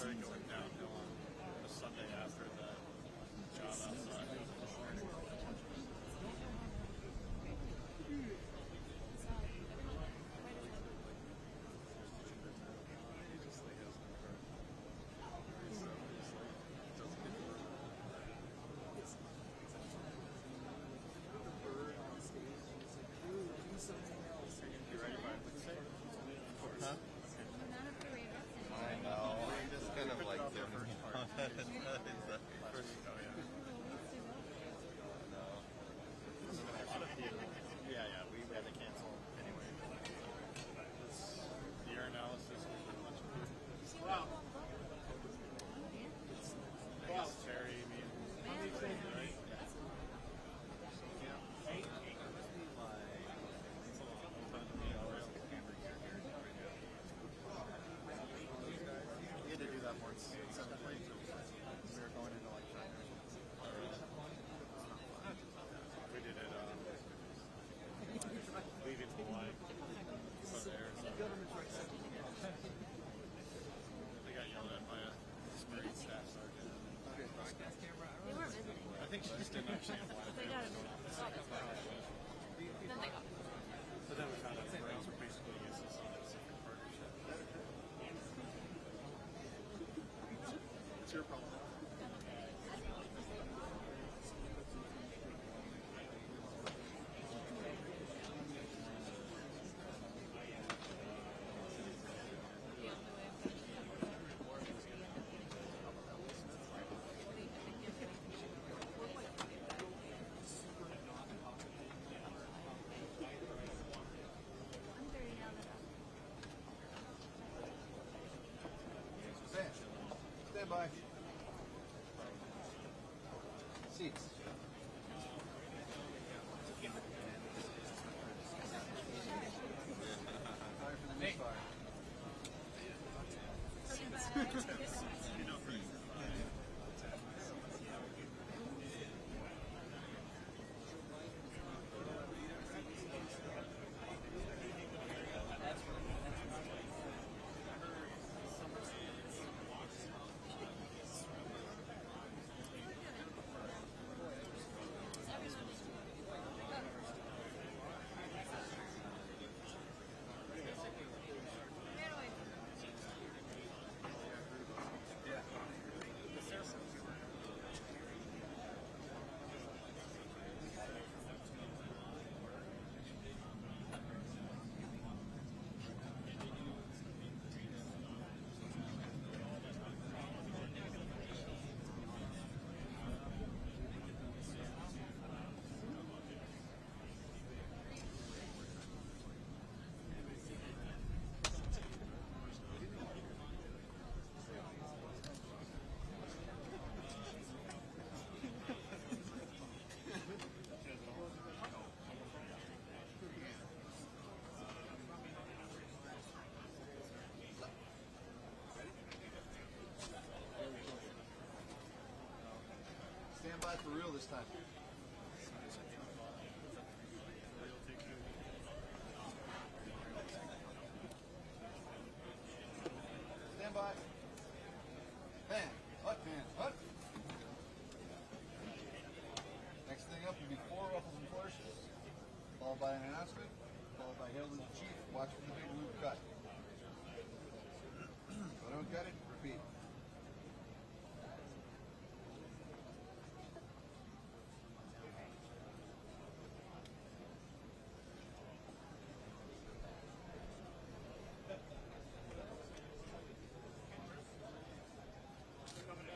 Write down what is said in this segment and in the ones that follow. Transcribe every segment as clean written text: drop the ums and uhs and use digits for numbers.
started going downhill on the Sunday after the job outside. You ready by Wednesday? Huh? I know. I'm just kind of like The first part. Yeah, we had to cancel anyway. The year analysis was pretty much. Wow. I guess Terry, me, and right? We had to do that once at 7 late. We were going into like we did it leaving Hawaii from there. So they got yelled at by a Marine staff sergeant. They were visiting. I think she just didn't understand why. They got it. Then they got it. But then we found out the Marines were basically useless on a secret partnership. It's your problem. Stand by. Seats. Sorry for the misfire. Stand by for real this time. Stand by. Pan. Hut. Next thing up will be 4 ruffles and flourishes, followed by an announcement, followed by hail to the chief, watch for the big loop cut. If I don't cut it, repeat. Coming in?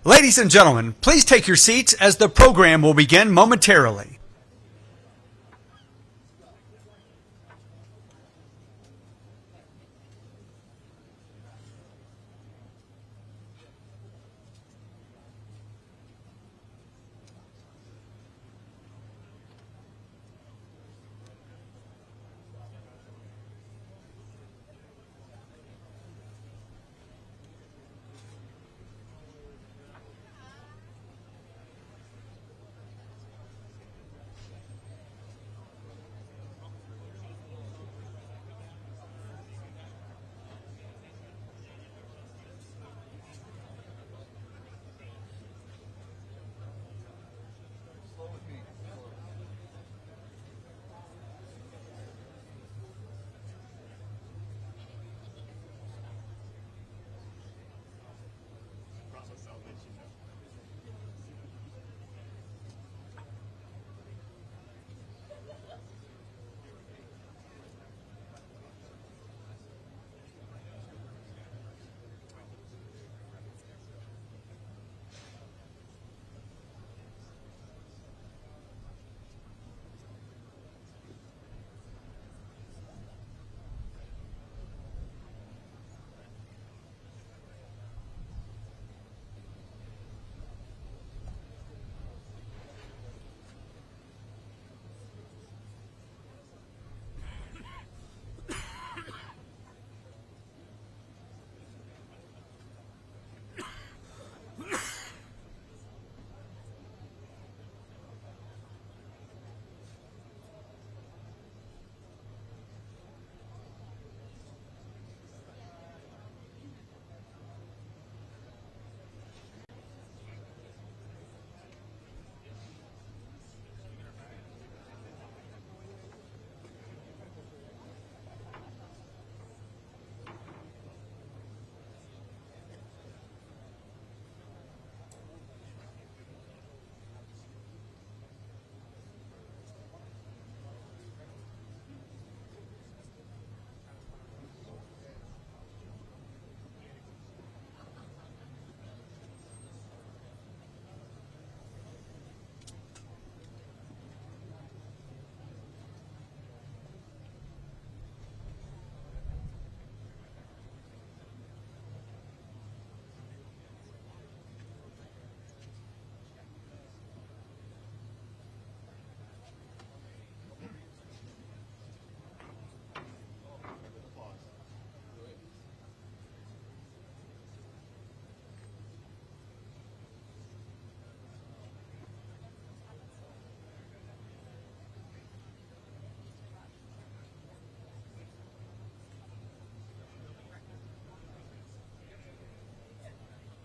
Ladies and gentlemen, please take your seats as the program will begin momentarily. Slow with me. Process salvation.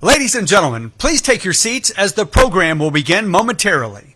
Ladies and gentlemen, please take your seats as the program will begin momentarily.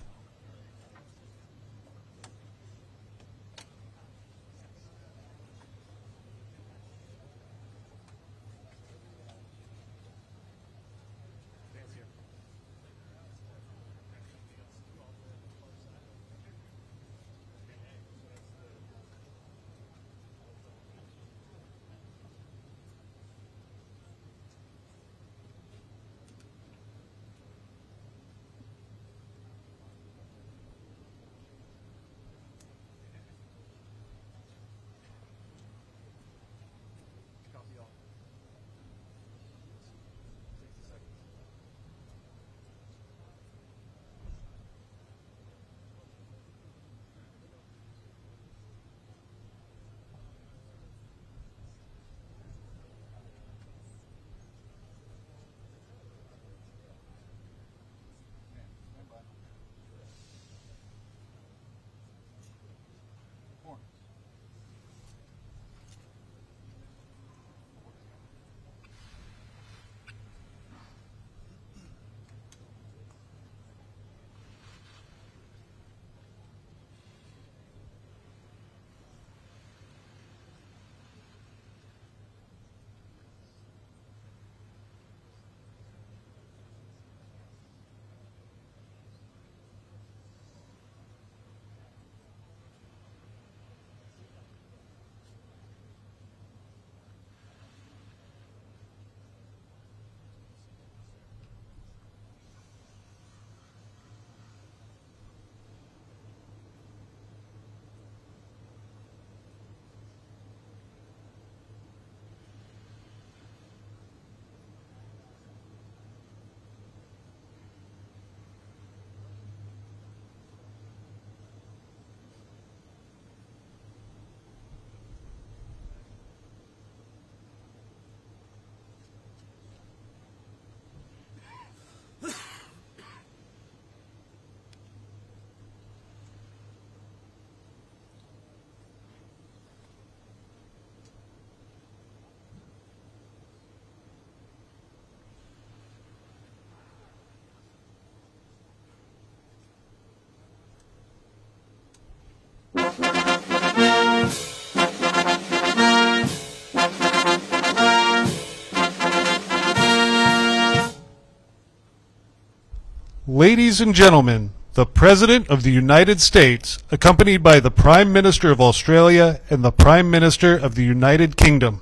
Ladies and gentlemen, the President of the United States, accompanied by the Prime Minister of Australia and the Prime Minister of the United Kingdom.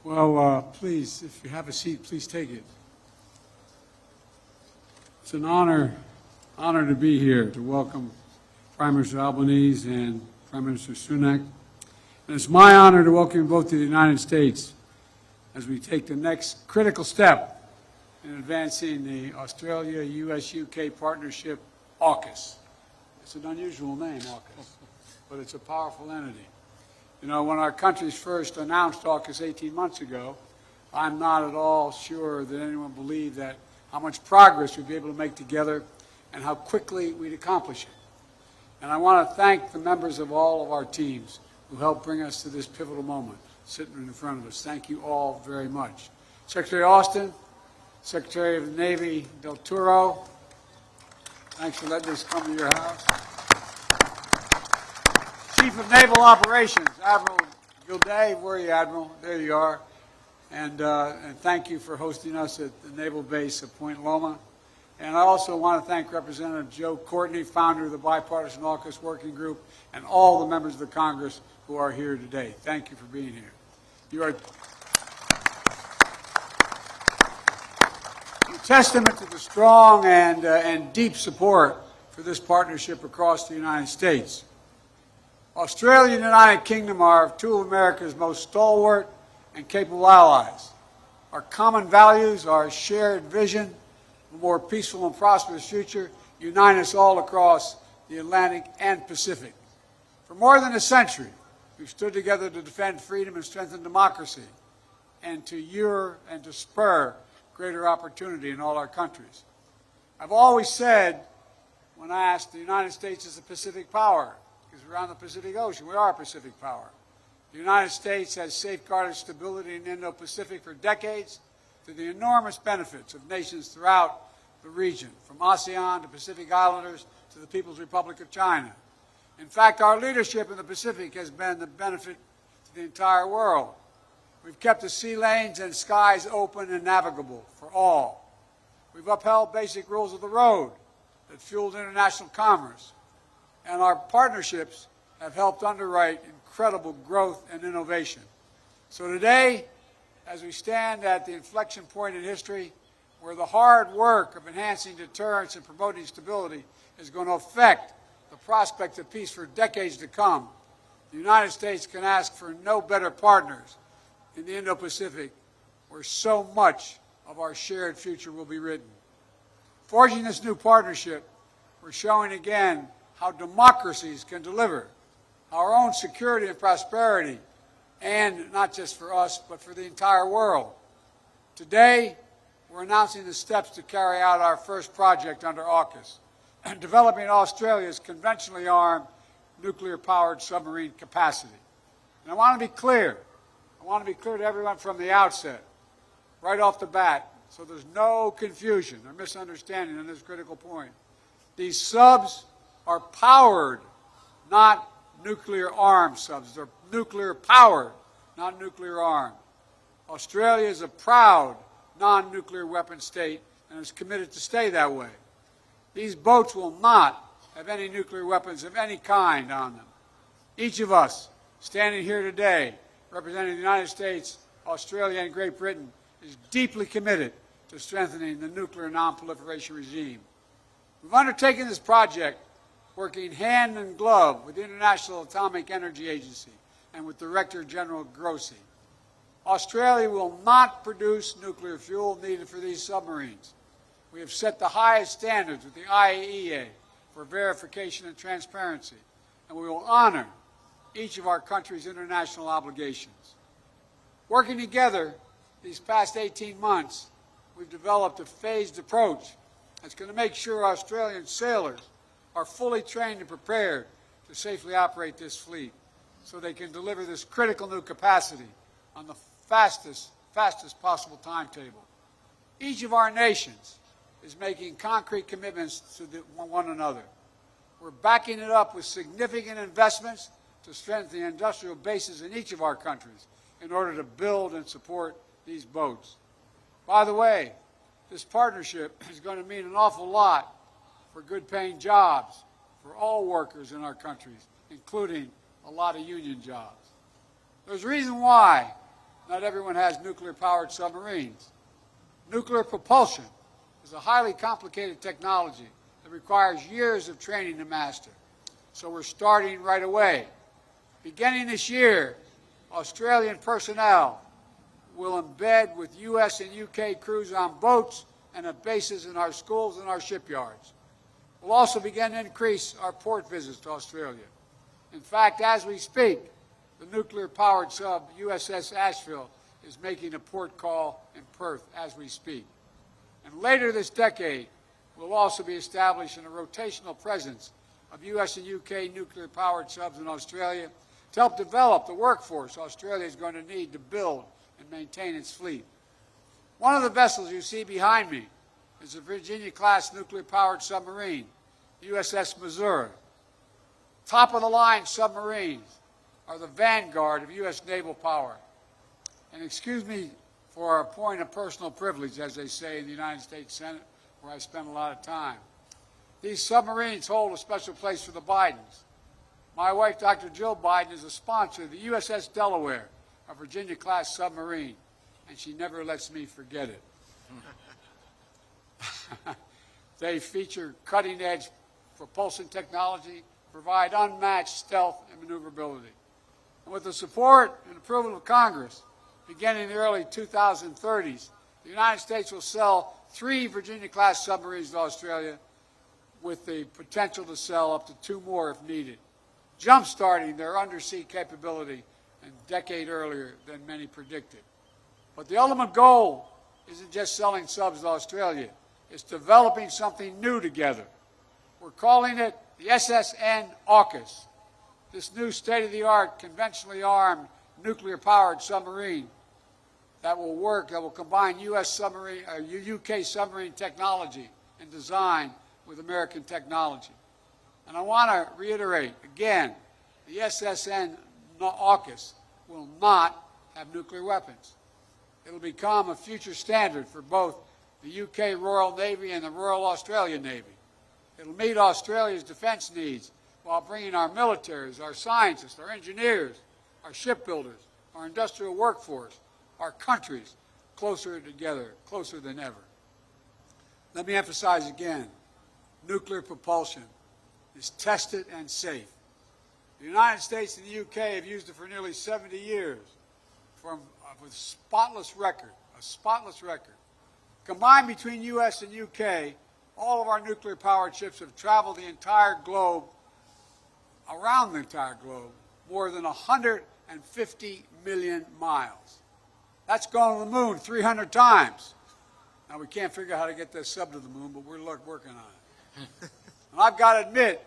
Well, please, if you have a seat, please take it. It's an honor to be here to welcome Prime Minister Albanese and Prime Minister Sunak. And it's my honor to welcome you both to the United States as we take the next critical step in advancing the Australia-US-UK partnership, AUKUS. It's an unusual name, AUKUS, but it's a powerful entity. You know, when our countries first announced AUKUS 18 months ago, I'm not at all sure that anyone believed that how much progress we'd be able to make together and how quickly we'd accomplish it. And I want to thank the members of all of our teams who helped bring us to this pivotal moment sitting in front of us. Thank you all very much. Secretary Austin, Secretary of the Navy Del Toro, thanks for letting us come to your house. Chief of Naval Operations, Admiral Gilday, where are you, Admiral? There you are. And thank you for hosting us at the Naval Base of Point Loma. And I also want to thank Representative Joe Courtney, founder of the Bipartisan AUKUS Working Group, and all the members of the Congress who are here today. Thank you for being here. You are a testament to the strong and deep support for this partnership across the United States. Australia and the United Kingdom are two of America's most stalwart and capable allies. Our common values, our shared vision of a more peaceful and prosperous future unite us all across the Atlantic and Pacific. For more than a century, we've stood together to defend freedom and strengthen democracy and to spur greater opportunity in all our countries. I've always said, when asked, the United States is a Pacific power, because we're on the Pacific Ocean. We are a Pacific power. The United States has safeguarded stability in the Indo-Pacific for decades to the enormous benefits of nations throughout the region, from ASEAN to Pacific Islanders to the People's Republic of China. In fact, our leadership in the Pacific has been the benefit to the entire world. We've kept the sea lanes and skies open and navigable for all. We've upheld basic rules of the road that fueled international commerce. And our partnerships have helped underwrite incredible growth and innovation. So today, as we stand at the inflection point in history, where the hard work of enhancing deterrence and promoting stability is going to affect the prospect of peace for decades to come, the United States can ask for no better partners in the Indo-Pacific, where so much of our shared future will be written. Forging this new partnership, we're showing again how democracies can deliver our own security and prosperity, and not just for us, but for the entire world. Today, we're announcing the steps to carry out our first project under AUKUS, developing Australia's conventionally armed nuclear-powered submarine capacity. And I want to be clear. I want to be clear to everyone from the outset, right off the bat, so there's no confusion or misunderstanding on this critical point. These subs are powered, not nuclear-armed subs. They're nuclear-powered, not nuclear-armed. Australia is a proud non-nuclear weapon state and is committed to stay that way. These boats will not have any nuclear weapons of any kind on them. Each of us standing here today, representing the United States, Australia, and Great Britain, is deeply committed to strengthening the nuclear non-proliferation regime. We've undertaken this project working hand in glove with the International Atomic Energy Agency and with Director General Grossi. Australia will not produce nuclear fuel needed for these submarines. We have set the highest standards with the IAEA for verification and transparency, and we will honor each of our country's international obligations. Working together these past 18 months, we've developed a phased approach that's going to make sure Australian sailors are fully trained and prepared to safely operate this fleet so they can deliver this critical new capacity on the fastest possible timetable. Each of our nations is making concrete commitments to one another. We're backing it up with significant investments to strengthen the industrial bases in each of our countries in order to build and support these boats. By the way, this partnership is going to mean an awful lot for good-paying jobs for all workers in our countries, including a lot of union jobs. There's a reason why not everyone has nuclear-powered submarines. Nuclear propulsion is a highly complicated technology that requires years of training to master. So we're starting right away. Beginning this year, Australian personnel will embed with U.S. and U.K. crews on boats and at bases in our schools and our shipyards. We'll also begin to increase our port visits to Australia. In fact, as we speak, the nuclear-powered sub USS Asheville is making a port call in Perth as we speak. And later this decade, we'll also be establishing a rotational presence of U.S. and U.K. nuclear-powered subs in Australia to help develop the workforce Australia is going to need to build and maintain its fleet. One of the vessels you see behind me is a Virginia-class nuclear-powered submarine, USS Missouri. Top-of-the-line submarines are the vanguard of U.S. naval power. And excuse me for a point of personal privilege, as they say in the United States Senate, where I spend a lot of time. These submarines hold a special place for the Bidens. My wife, Dr. Jill Biden, is a sponsor of the USS Delaware, a Virginia-class submarine, and she never lets me forget it. They feature cutting-edge propulsion technology, provide unmatched stealth and maneuverability. And with the support and approval of Congress, beginning in the early 2030s, the United States will sell 3 Virginia-class submarines to Australia with the potential to sell up to 2 more if needed, jump-starting their undersea capability a decade earlier than many predicted. But the ultimate goal isn't just selling subs to Australia. It's developing something new together. We're calling it the SSN AUKUS, this new state-of-the-art, conventionally armed, nuclear-powered submarine that will combine UK submarine technology and design with American technology. And I want to reiterate again, the SSN AUKUS will not have nuclear weapons. It'll become a future standard for both the UK Royal Navy and the Royal Australian Navy. It'll meet Australia's defense needs while bringing our militaries, our scientists, our engineers, our shipbuilders, our industrial workforce, our countries closer together, closer than ever. Let me emphasize again, nuclear propulsion is tested and safe. The United States and the UK have used it for nearly 70 years with a spotless record. Combined between U.S. and UK, all of our nuclear-powered ships have traveled the entire globe, around the entire globe, more than 150 million miles. That's gone to the moon 300 times. Now, we can't figure out how to get this sub to the moon, but we're working on it. And I've got to admit,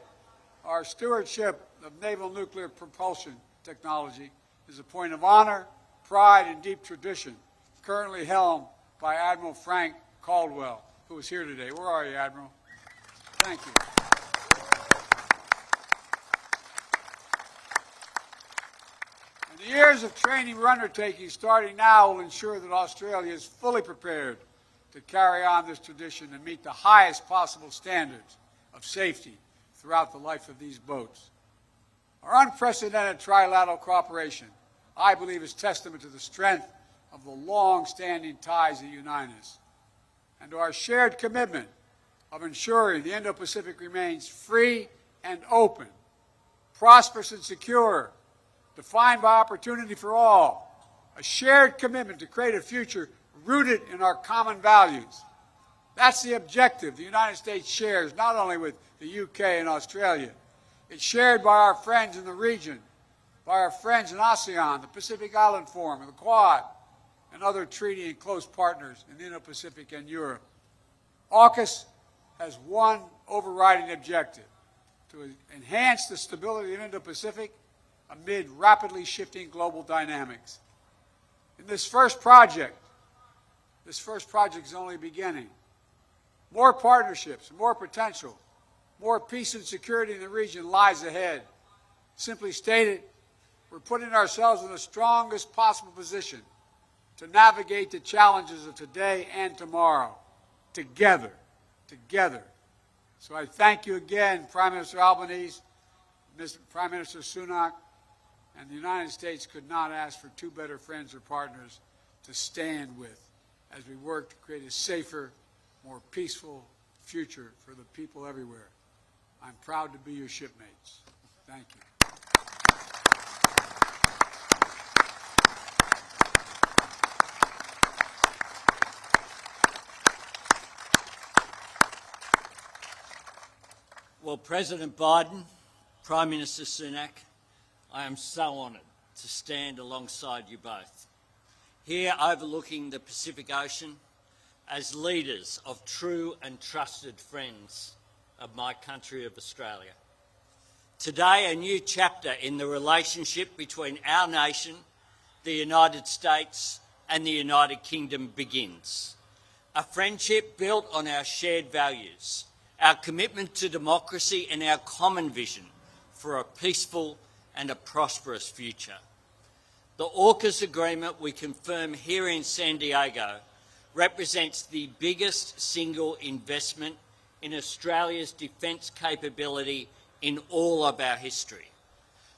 our stewardship of naval nuclear propulsion technology is a point of honor, pride, and deep tradition, currently helmed by Admiral Frank Caldwell, who is here today. Where are you, Admiral? Thank you. And the years of training we're undertaking starting now will ensure that Australia is fully prepared to carry on this tradition and meet the highest possible standards of safety throughout the life of these boats. Our unprecedented trilateral cooperation, I believe, is testament to the strength of the long-standing ties that unite us, and to our shared commitment of ensuring the Indo-Pacific remains free and open, prosperous and secure, defined by opportunity for all, a shared commitment to create a future rooted in our common values. That's the objective the United States shares not only with the UK and Australia. It's shared by our friends in the region, by our friends in ASEAN, the Pacific Island Forum, and the Quad, and other treaty and close partners in the Indo-Pacific and Europe. AUKUS has one overriding objective: to enhance the stability of the Indo-Pacific amid rapidly shifting global dynamics. In this first project is only beginning. More partnerships, more potential, more peace and security in the region lies ahead. Simply stated, we're putting ourselves in the strongest possible position to navigate the challenges of today and tomorrow, together. So I thank you again, Prime Minister Albanese, Prime Minister Sunak, and the United States could not ask for two better friends or partners to stand with as we work to create a safer, more peaceful future for the people everywhere. I'm proud to be your shipmates. Thank you. Well, President Biden, Prime Minister Sunak, I am so honoured to stand alongside you both, here overlooking the Pacific Ocean as leaders of true and trusted friends of my country of Australia. Today, a new chapter in the relationship between our nation, the United States, and the United Kingdom begins. A friendship built on our shared values, our commitment to democracy, and our common vision for a peaceful and a prosperous future. The AUKUS agreement we confirm here in San Diego represents the biggest single investment in Australia's defence capability in all of our history,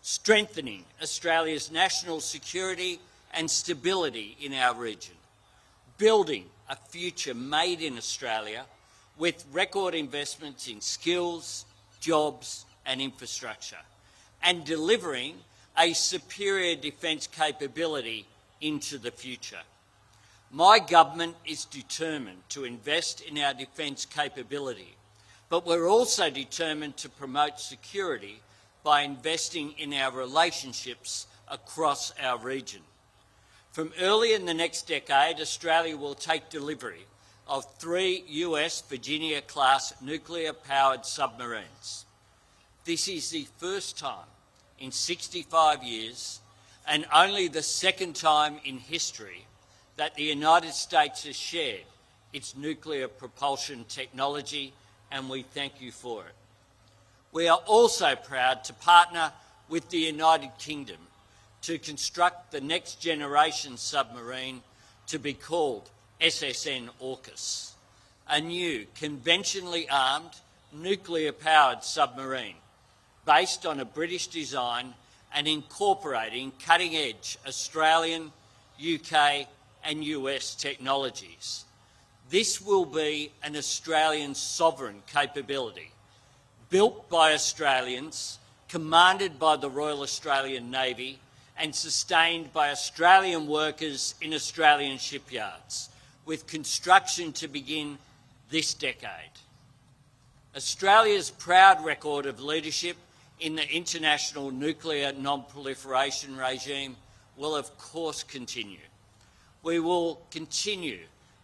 strengthening Australia's national security and stability in our region, building a future made in Australia with record investments in skills, jobs and infrastructure, and delivering a superior defence capability into the future. My government is determined to invest in our defence capability, but we're also determined to promote security by investing in our relationships across our region. From early in the next decade, Australia will take delivery of 3 US Virginia-class nuclear-powered submarines. This is the first time in 65 years, and only the second time in history, that the United States has shared its nuclear propulsion technology, and we thank you for it. We are also proud to partner with the United Kingdom to construct the next generation submarine to be called SSN AUKUS, a new conventionally armed nuclear-powered submarine based on a British design and incorporating cutting-edge Australian, UK and US technologies. This will be an Australian sovereign capability, built by Australians, commanded by the Royal Australian Navy and sustained by Australian workers in Australian shipyards, with construction to begin this decade. Australia's proud record of leadership in the international nuclear non-proliferation regime will of course continue. We will continue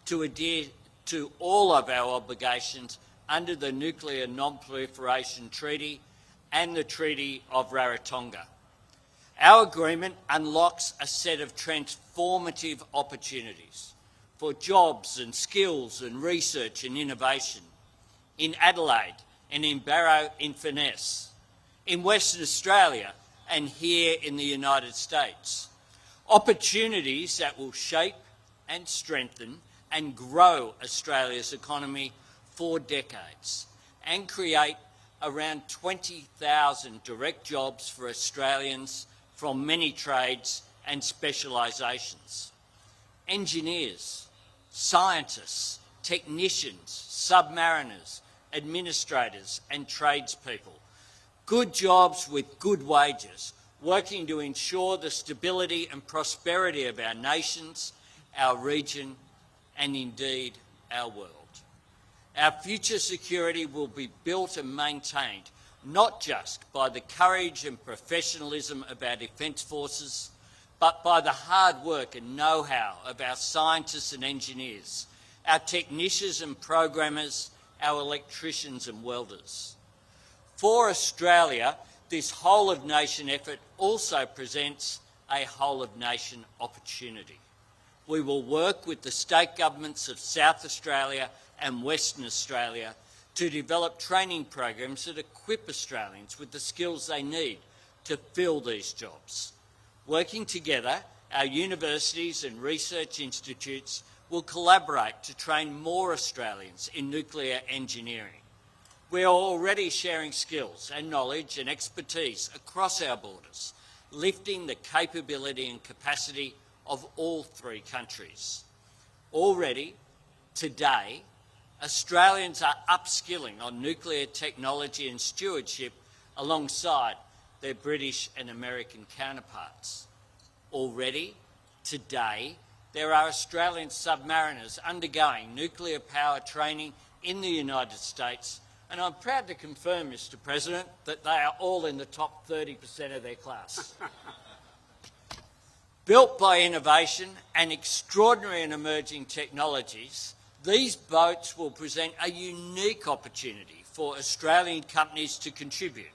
to adhere to all of our obligations under the Nuclear Non-Proliferation Treaty and the Treaty of Rarotonga. Our agreement unlocks a set of transformative opportunities for jobs and skills and research and innovation in Adelaide and in Barrow-in-Furness, in Western Australia and here in the United States. Opportunities that will shape and strengthen and grow Australia's economy for decades and create around 20,000 direct jobs for Australians from many trades and specialisations. Engineers, scientists, technicians, submariners, administrators and tradespeople. Good jobs with good wages, working to ensure the stability and prosperity of our nations, our region, and indeed our world. Our future security will be built and maintained not just by the courage and professionalism of our defence forces, but by the hard work and know-how of our scientists and engineers, our technicians and programmers, our electricians and welders. For Australia, this whole-of-nation effort also presents a whole-of-nation opportunity. We will work with the state governments of South Australia and Western Australia to develop training programs that equip Australians with the skills they need to fill these jobs. Working together, our universities and research institutes will collaborate to train more Australians in nuclear engineering. We are already sharing skills and knowledge and expertise across our borders, lifting the capability and capacity of all three countries. Already, today, Australians are upskilling on nuclear technology and stewardship alongside their British and American counterparts. Already, today, there are Australian submariners undergoing nuclear power training in the United States, and I'm proud to confirm, Mr. President, that they are all in the top 30% of their class. Built by innovation and extraordinary and emerging technologies, these boats will present a unique opportunity for Australian companies to contribute,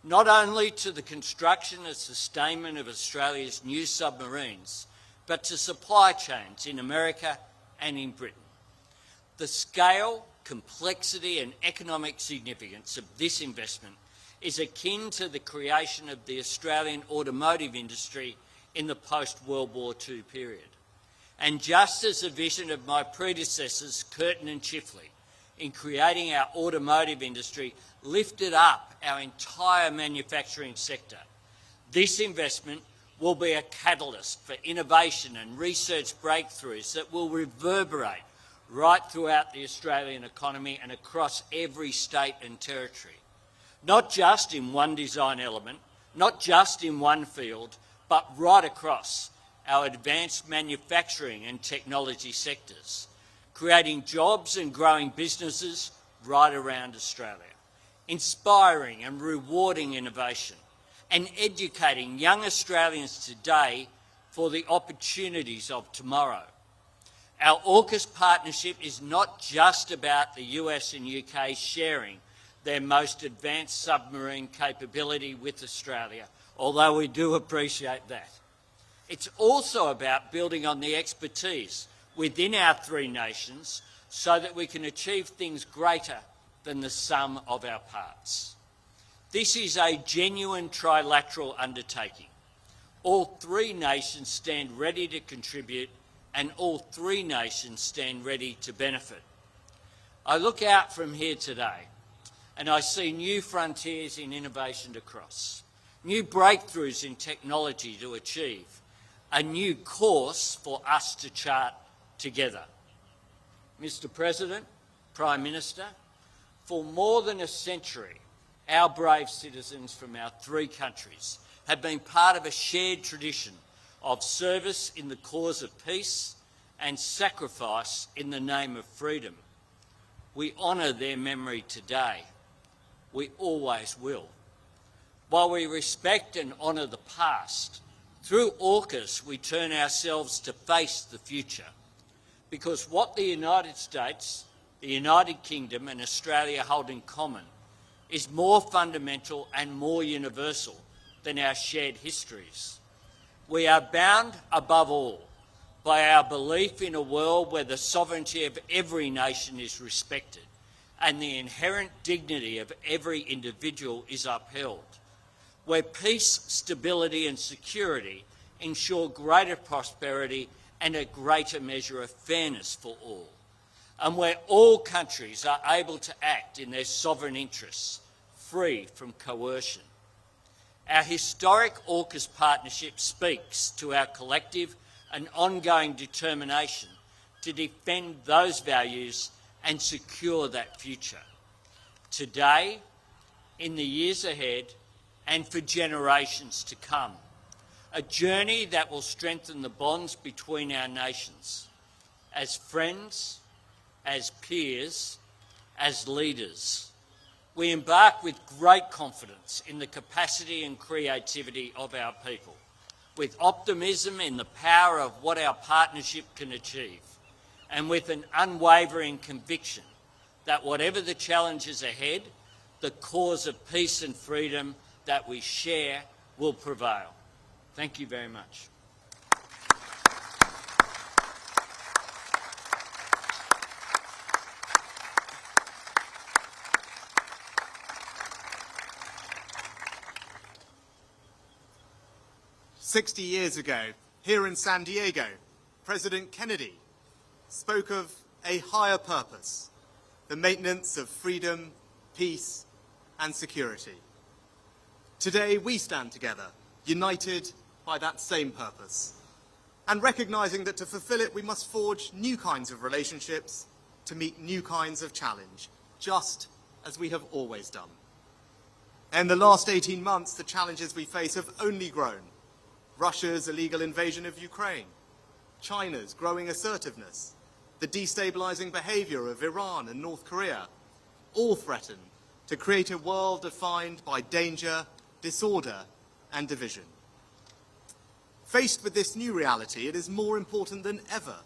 not only to the construction and sustainment of Australia's new submarines, but to supply chains in America and in Britain. The scale, complexity and economic significance of this investment is akin to the creation of the Australian automotive industry in the post-World War II period. And just as the vision of my predecessors, Curtin and Chifley, in creating our automotive industry lifted up our entire manufacturing sector, this investment will be a catalyst for innovation and research breakthroughs that will reverberate right throughout the Australian economy and across every state and territory. Not just in one design element, not just in one field, but right across our advanced manufacturing and technology sectors, creating jobs and growing businesses right around Australia, inspiring and rewarding innovation, and educating young Australians today for the opportunities of tomorrow. Our AUKUS partnership is not just about the US and UK sharing their most advanced submarine capability with Australia, although we do appreciate that. It's also about building on the expertise within our three nations so that we can achieve things greater than the sum of our parts. This is a genuine trilateral undertaking. All three nations stand ready to contribute, and all three nations stand ready to benefit. I look out from here today and I see new frontiers in innovation to cross, new breakthroughs in technology to achieve, a new course for us to chart together. Mr. President, Prime Minister, for more than a century, our brave citizens from our three countries have been part of a shared tradition of service in the cause of peace and sacrifice in the name of freedom. We honour their memory today. We always will. While we respect and honour the past, through AUKUS we turn ourselves to face the future, because what the United States, the United Kingdom and Australia hold in common is more fundamental and more universal than our shared histories. We are bound, above all, by our belief in a world where the sovereignty of every nation is respected and the inherent dignity of every individual is upheld, where peace, stability and security ensure greater prosperity and a greater measure of fairness for all, and where all countries are able to act in their sovereign interests, free from coercion. Our historic AUKUS partnership speaks to our collective and ongoing determination to defend those values and secure that future, today, in the years ahead, and for generations to come. A journey that will strengthen the bonds between our nations, as friends, as peers, as leaders. We embark with great confidence in the capacity and creativity of our people, with optimism in the power of what our partnership can achieve, and with an unwavering conviction that whatever the challenges ahead, the cause of peace and freedom that we share will prevail. Thank you very much. "60 years ago, here in San Diego, President Kennedy spoke of a higher purpose, the maintenance of freedom, peace, and security. Today, we stand together, united by that same purpose, and recognizing that to fulfill it, we must forge new kinds of relationships to meet new kinds of challenge, just as we have always done. In the last 18 months, the challenges we face have only grown. Russia's illegal invasion of Ukraine, China's growing assertiveness, the destabilizing behavior of Iran and North Korea, all threaten to create a world defined by danger, disorder, and division. Faced with this new reality, it is more important than ever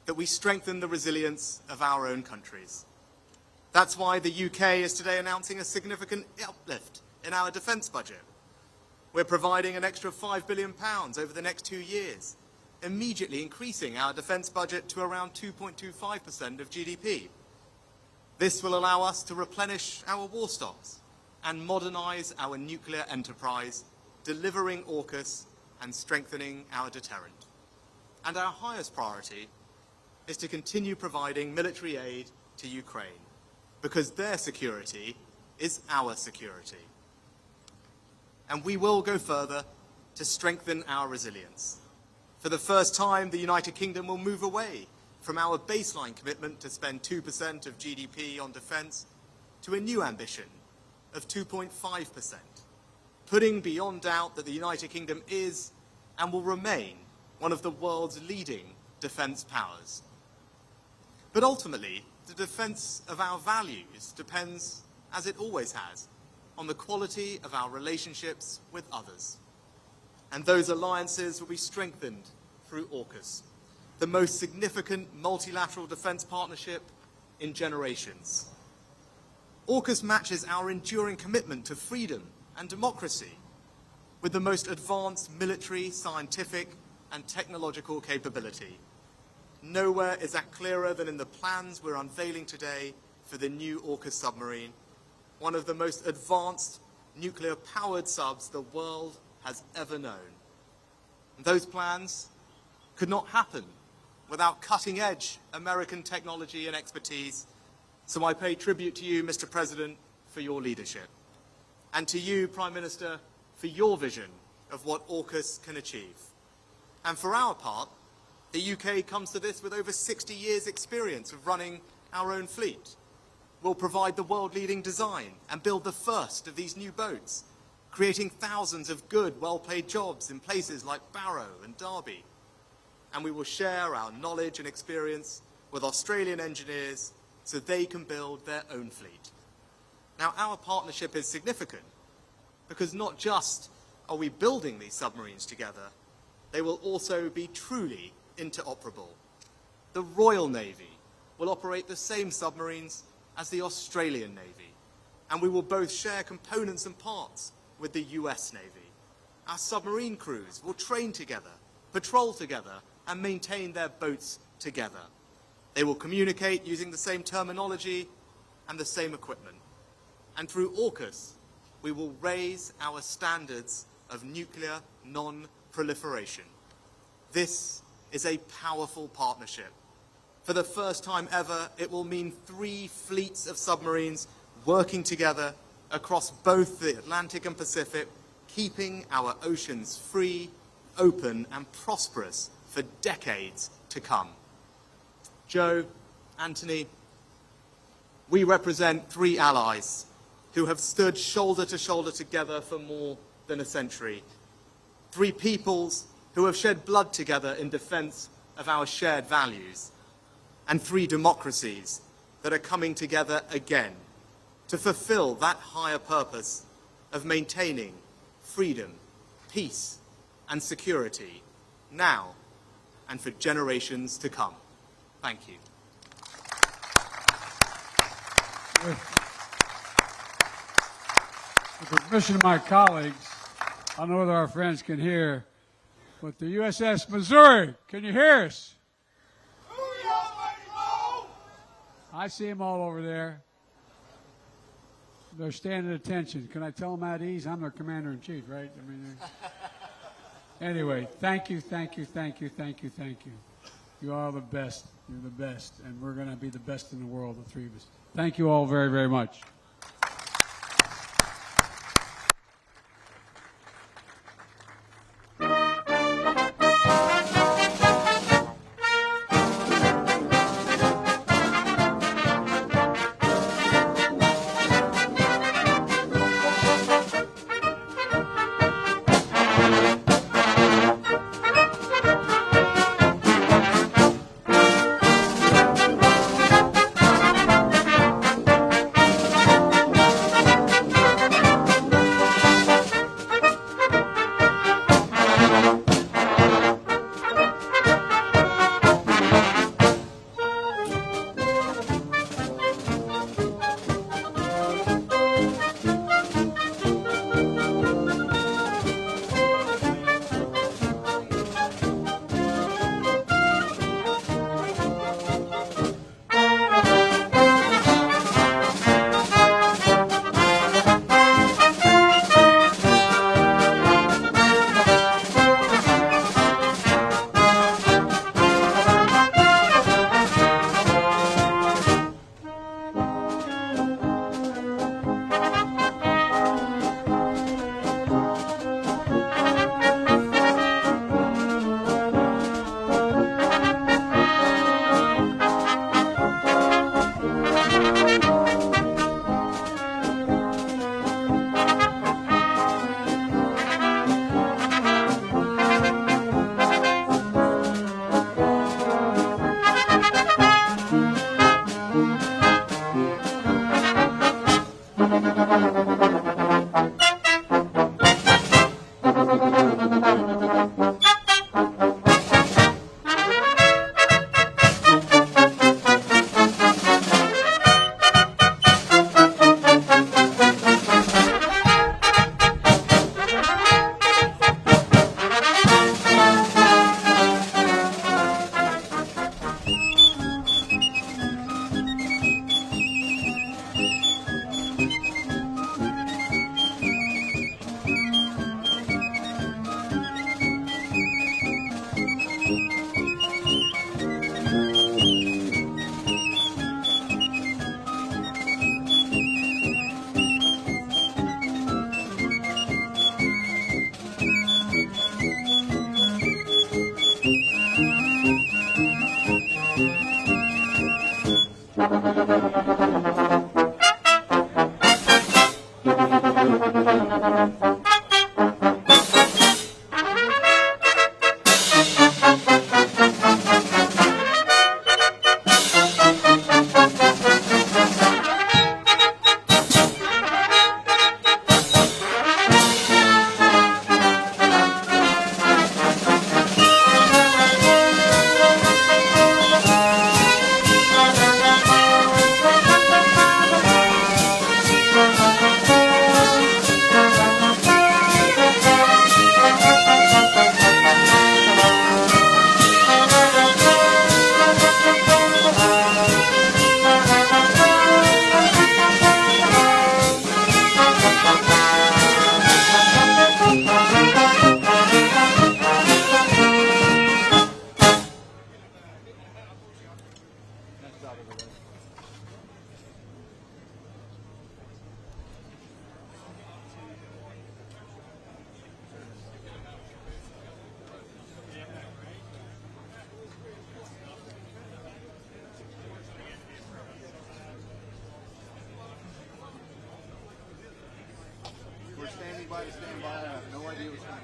that we strengthen the resilience of our own countries. That's why the UK is today announcing a significant uplift in our defence budget. We're providing an extra £5 billion over the next 2 years, immediately increasing our defence budget to around 2.25% of GDP. This will allow us to replenish our war stocks and modernise our nuclear enterprise, delivering AUKUS and strengthening our deterrent. And our highest priority is to continue providing military aid to Ukraine, because their security is our security. And we will go further to strengthen our resilience. For the first time, the United Kingdom will move away from our baseline commitment to spend 2% of GDP on defence to a new ambition of 2.5%, putting beyond doubt that the United Kingdom is and will remain one of the world's leading defence powers. But ultimately, the defence of our values depends, as it always has, on the quality of our relationships with others. And those alliances will be strengthened through AUKUS, the most significant multilateral defence partnership in generations. AUKUS matches our enduring commitment to freedom and democracy with the most advanced military, scientific, and technological capability. Nowhere is that clearer than in the plans we're unveiling today for the new AUKUS submarine, one of the most advanced nuclear-powered subs the world has ever known. And those plans could not happen without cutting-edge American technology and expertise, so I pay tribute to you, Mr. President, for your leadership, and to you, Prime Minister, for your vision of what AUKUS can achieve. And for our part, the UK comes to this with over 60 years' experience of running our own fleet. We'll provide the world-leading design and build the first of these new boats, creating thousands of good, well-paid jobs in places like Barrow and Derby. And we will share our knowledge and experience with Australian engineers so they can build their own fleet. Now, our partnership is significant because not just are we building these submarines together, they will also be truly interoperable. The Royal Navy will operate the same submarines as the Australian Navy, and we will both share components and parts with the US Navy. Our submarine crews will train together, patrol together, and maintain their boats together. They will communicate using the same terminology and the same equipment. And through AUKUS, we will raise our standards of nuclear non-proliferation. This is a powerful partnership. For the first time ever, it will mean 3 fleets of submarines working together across both the Atlantic and Pacific, keeping our oceans free, open, and prosperous for decades to come. Joe, Anthony, we represent 3 allies who have stood shoulder to shoulder together for more than a century. 3 peoples who have shed blood together in defense of our shared values. And 3 democracies that are coming together again to fulfill that higher purpose of maintaining freedom, peace, and security now and for generations to come. Thank you. With the permission of my colleagues, I don't know whether our friends can hear, but the USS Missouri, can you hear us? I see them all over there. They're standing at attention. Can I tell them at ease? I'm their commander-in-chief, right? I mean, anyway, thank you, thank you, thank you, thank you, thank you. You are the best. You're the best. And we're going to be the best in the world, the three of us. Thank you all very, very much. We're standing by to stand by. I have no idea what's going to